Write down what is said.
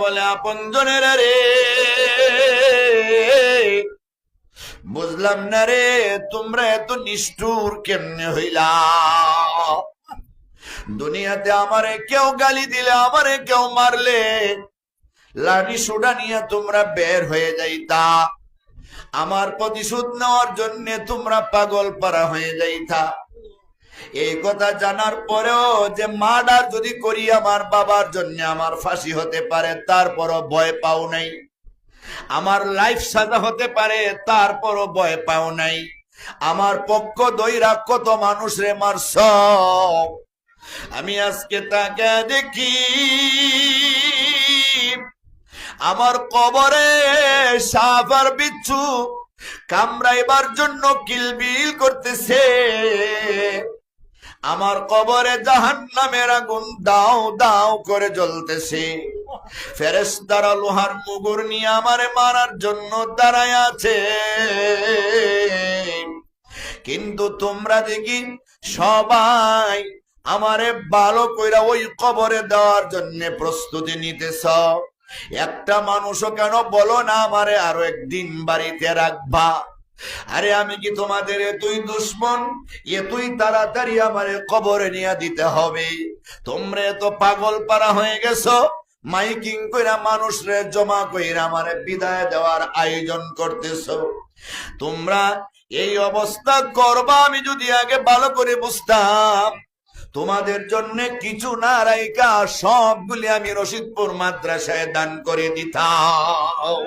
বলে আপনজনের রে বুঝলাম না রে, তোমরা এত নিষ্ঠুর কেমনে হইলা? দুনিয়াতে আমারে কেউ গালি দিলে, আমারে কেউ মারলে লাঠি সোডা নিয়ে তোমরা বের হয়ে যাইতা। আমার প্রতিশোধ নেওয়ার জন্য তোমরা পাগল পারা হয়ে যাইতা। এই কথা জানার পরেও যে মার্ডার যদি করি আমার বাবার জন্য আমার ফাঁসি হতে পারে, তারপরও ভয় পাও নাই। আমার লাইফ সাজা হতে পারে, তারপরও ভয় পাও নাই। আমার পক্ষ দইরা কত মানুষ রে মারছ। আমি আজকে তাকে দেখি আমার কবরে সাপ আর বিচ্ছু কামড়াইবার জন্য কিলবিল করতেছে। আমার কবরে জাহান্নামের আগুন দাও দাও করে জ্বলতেছে। ফেরেশতারা লোহার মুগুর নিয়ে আমারে মারার জন্য দাঁড়ায় আছে। কিন্তু তোমরা দেখি সবাই আমারে ভালো কইরা ওই কবরে দেওয়ার জন্য প্রস্তুতি নিতেছ। একটা মানুষও কেন বলো না আমারে আরো একদিন বাড়িতে রাখবা? আরে আমি কি তোমাদের এতই দুশ্মন? এতই তাড়াতাড়ি আমারে কবরে নিয়ে দিতে হবে? তোমরা এত পাগল পারা হয়ে গেছো, মাইকিং কইরা মানুষরে জমা কইরা আমারে বিদায় দেওয়ার আয়োজন করতেছো। তোমরা এই অবস্থা করবা আমি যদি আগে ভালো করে বুঝতাম, তোমাদের জন্য কিছু না রাইকা সবগুলি আমি রশিদপুর মাদ্রাসায় দান করে দিতাম।